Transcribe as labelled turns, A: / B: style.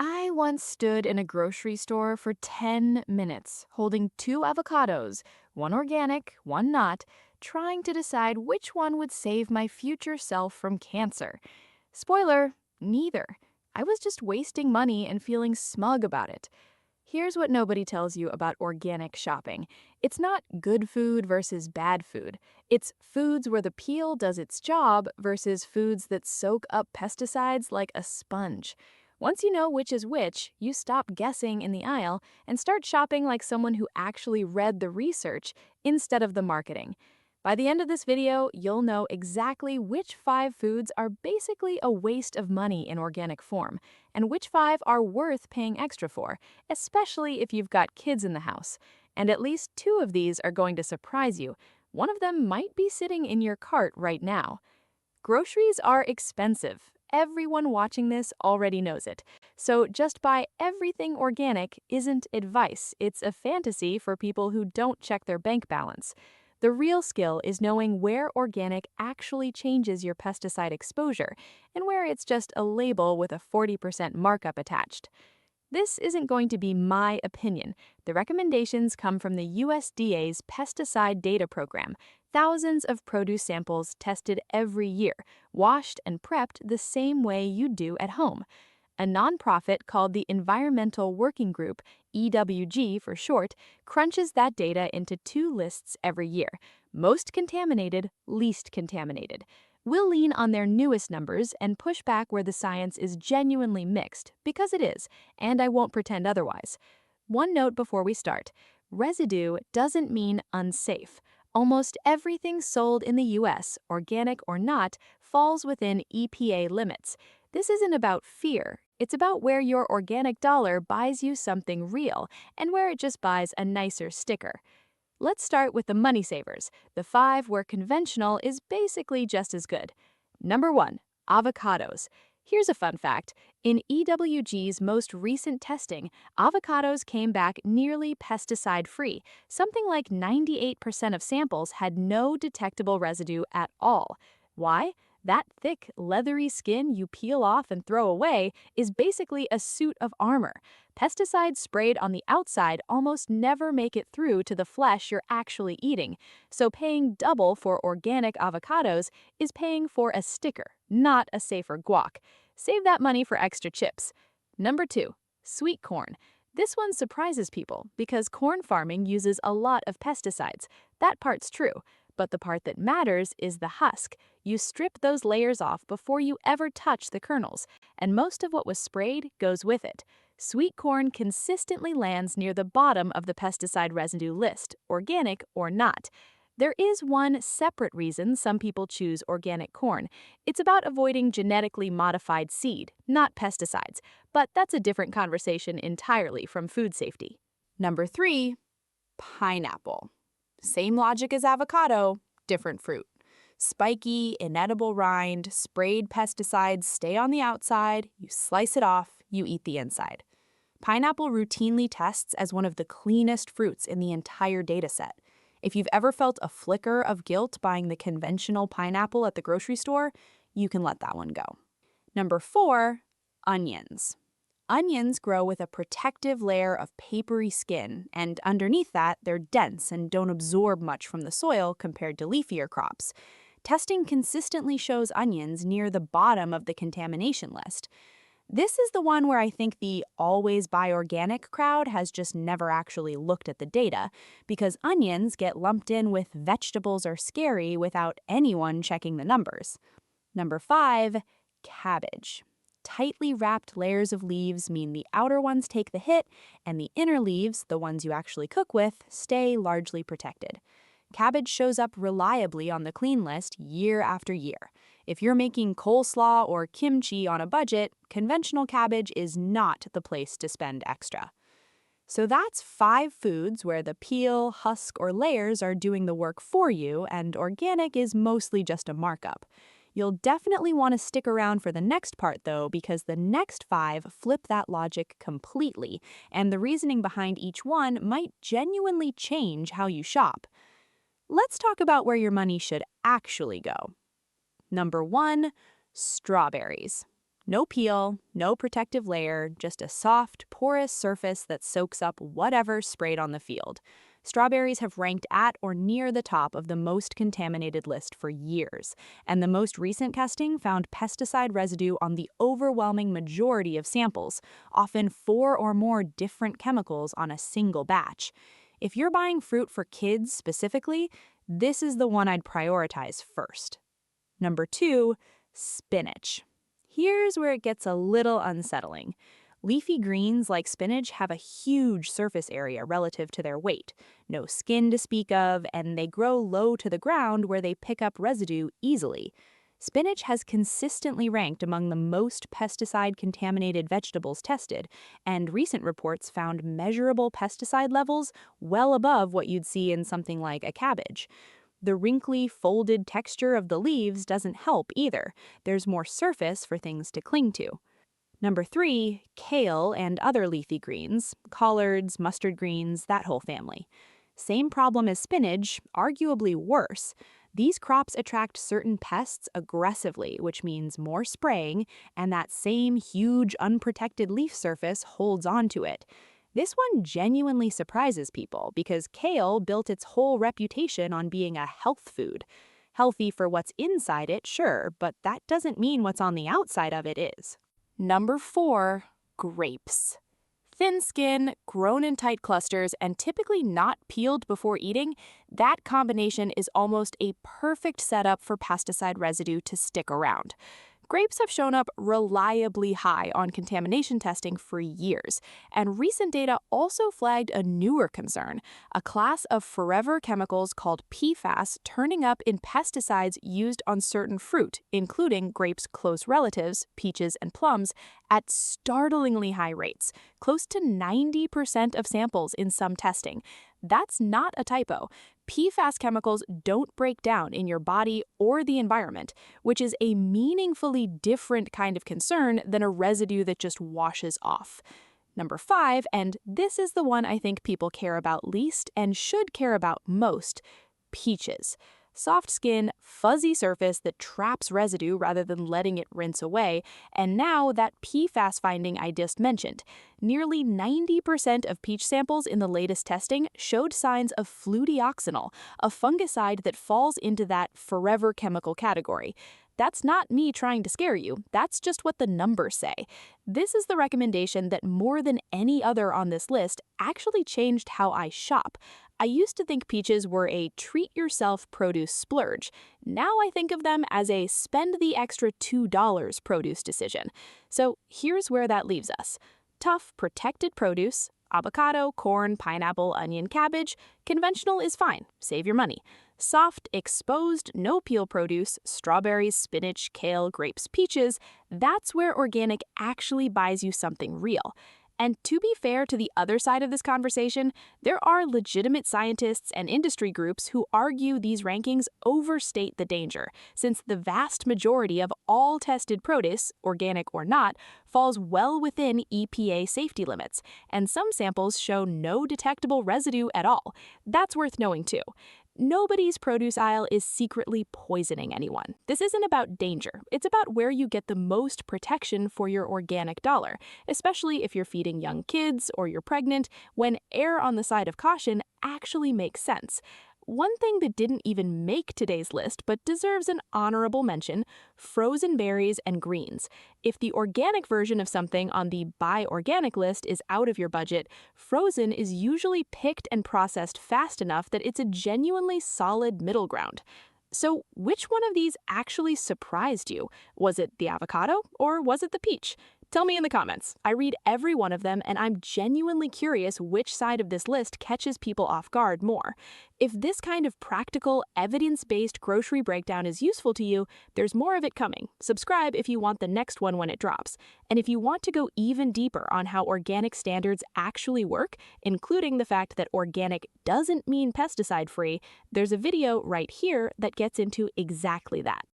A: I once stood in a grocery store for 10 minutes, holding two avocados, one organic, one not, trying to decide which one would save my future self from cancer. Spoiler, neither. I was just wasting money and feeling smug about it. Here's what nobody tells you about organic shopping. It's not good food versus bad food. It's foods where the peel does its job versus foods that soak up pesticides like a sponge. Once you know which is which, you stop guessing in the aisle and start shopping like someone who actually read the research instead of the marketing. By the end of this video, you'll know exactly which 5 foods are basically a waste of money in organic form, and which 5 are worth paying extra for, especially if you've got kids in the house. And at least 2 of these are going to surprise you. One of them might be sitting in your cart right now. Groceries are expensive. Everyone watching this already knows it. So just buy everything organic isn't advice. It's a fantasy for people who don't check their bank balance. The real skill is knowing where organic actually changes your pesticide exposure and where it's just a label with a 40% markup attached. This isn't going to be my opinion. The recommendations come from the USDA's pesticide data program. Thousands of produce samples tested every year, washed and prepped the same way you do at home. A nonprofit called the Environmental Working Group, EWG for short, crunches that data into 2 lists every year: most contaminated, least contaminated. We'll lean on their newest numbers and push back where the science is genuinely mixed, because it is, and I won't pretend otherwise. One note before we start: residue doesn't mean unsafe. Almost everything sold in the US, organic or not, falls within EPA limits. This isn't about fear. It's about where your organic dollar buys you something real and where it just buys a nicer sticker. Let's start with the money savers, the 5 where conventional is basically just as good. Number 1, avocados. Here's a fun fact. In EWG's most recent testing, avocados came back nearly pesticide-free. Something like 98% of samples had no detectable residue at all. Why? That thick, leathery skin you peel off and throw away is basically a suit of armor. Pesticides sprayed on the outside almost never make it through to the flesh you're actually eating, so paying double for organic avocados is paying for a sticker, not a safer guac. Save that money for extra chips. Number 2, sweet corn. This one surprises people because corn farming uses a lot of pesticides. That part's true. But the part that matters is the husk. You strip those layers off before you ever touch the kernels, and most of what was sprayed goes with it. Sweet corn consistently lands near the bottom of the pesticide residue list, organic or not. There is one separate reason some people choose organic corn. It's about avoiding genetically modified seed, not pesticides, but that's a different conversation entirely from food safety. Number 3, pineapple. Same logic as avocado, different fruit. Spiky, inedible rind, sprayed pesticides stay on the outside, you slice it off, you eat the inside. Pineapple routinely tests as one of the cleanest fruits in the entire dataset. If you've ever felt a flicker of guilt buying the conventional pineapple at the grocery store, you can let that one go. Number 4, onions. Onions grow with a protective layer of papery skin, and underneath that, they're dense and don't absorb much from the soil compared to leafier crops. Testing consistently shows onions near the bottom of the contamination list. This is the one where I think the always buy organic crowd has just never actually looked at the data, because onions get lumped in with vegetables are scary without anyone checking the numbers. Number 5, cabbage. Tightly wrapped layers of leaves mean the outer ones take the hit, and the inner leaves, the ones you actually cook with, stay largely protected. Cabbage shows up reliably on the clean list year after year. If you're making coleslaw or kimchi on a budget, conventional cabbage is not the place to spend extra. So that's 5 foods where the peel, husk, or layers are doing the work for you, and organic is mostly just a markup. You'll definitely want to stick around for the next part, though, because the next 5 flip that logic completely, and the reasoning behind each one might genuinely change how you shop. Let's talk about where your money should actually go. Number 1, strawberries. No peel, no protective layer, just a soft, porous surface that soaks up whatever's sprayed on the field. Strawberries have ranked at or near the top of the most contaminated list for years, and the most recent testing found pesticide residue on the overwhelming majority of samples, often 4 or more different chemicals on a single batch. If you're buying fruit for kids specifically, this is the one I'd prioritize first. Number 2, spinach. Here's where it gets a little unsettling. Leafy greens like spinach have a huge surface area relative to their weight, no skin to speak of, and they grow low to the ground where they pick up residue easily. Spinach has consistently ranked among the most pesticide-contaminated vegetables tested, and recent reports found measurable pesticide levels well above what you'd see in something like a cabbage. The wrinkly, folded texture of the leaves doesn't help either. There's more surface for things to cling to. Number 3, kale and other leafy greens, collards, mustard greens, that whole family. Same problem as spinach, arguably worse. These crops attract certain pests aggressively, which means more spraying, and that same huge unprotected leaf surface holds onto it. This one genuinely surprises people because kale built its whole reputation on being a health food. Healthy for what's inside it, sure, but that doesn't mean what's on the outside of it is. Number 4, grapes. Thin skin, grown in tight clusters, and typically not peeled before eating, that combination is almost a perfect setup for pesticide residue to stick around. Grapes have shown up reliably high on contamination testing for years, and recent data also flagged a newer concern, a class of forever chemicals called PFAS turning up in pesticides used on certain fruit, including grapes' close relatives, peaches and plums, at startlingly high rates, close to 90% of samples in some testing. That's not a typo. PFAS chemicals don't break down in your body or the environment, which is a meaningfully different kind of concern than a residue that just washes off. Number 5, and this is the one I think people care about least and should care about most, peaches. Soft skin, fuzzy surface that traps residue rather than letting it rinse away, and now that PFAS finding I just mentioned. Nearly 90% of peach samples in the latest testing showed signs of fludioxonil, a fungicide that falls into that forever chemical category. That's not me trying to scare you, that's just what the numbers say. This is the recommendation that more than any other on this list actually changed how I shop. I used to think peaches were a treat-yourself produce splurge. Now I think of them as a spend the extra $2 produce decision. So here's where that leaves us. Tough, protected produce, avocado, corn, pineapple, onion, cabbage, conventional is fine, save your money. Soft, exposed, no-peel produce, strawberries, spinach, kale, grapes, peaches, that's where organic actually buys you something real. And to be fair to the other side of this conversation, there are legitimate scientists and industry groups who argue these rankings overstate the danger, since the vast majority of all tested produce, organic or not, falls well within EPA safety limits, and some samples show no detectable residue at all. That's worth knowing too. Nobody's produce aisle is secretly poisoning anyone. This isn't about danger. It's about where you get the most protection for your organic dollar, especially if you're feeding young kids or you're pregnant, when err on the side of caution actually makes sense. One thing that didn't even make today's list but deserves an honorable mention, frozen berries and greens. If the organic version of something on the buy organic list is out of your budget, frozen is usually picked and processed fast enough that it's a genuinely solid middle ground. So which one of these actually surprised you? Was it the avocado or was it the peach? Tell me in the comments. I read every one of them, and I'm genuinely curious which side of this list catches people off guard more. If this kind of practical, evidence-based grocery breakdown is useful to you, there's more of it coming. Subscribe if you want the next one when it drops. And if you want to go even deeper on how organic standards actually work, including the fact that organic doesn't mean pesticide-free, there's a video right here that gets into exactly that.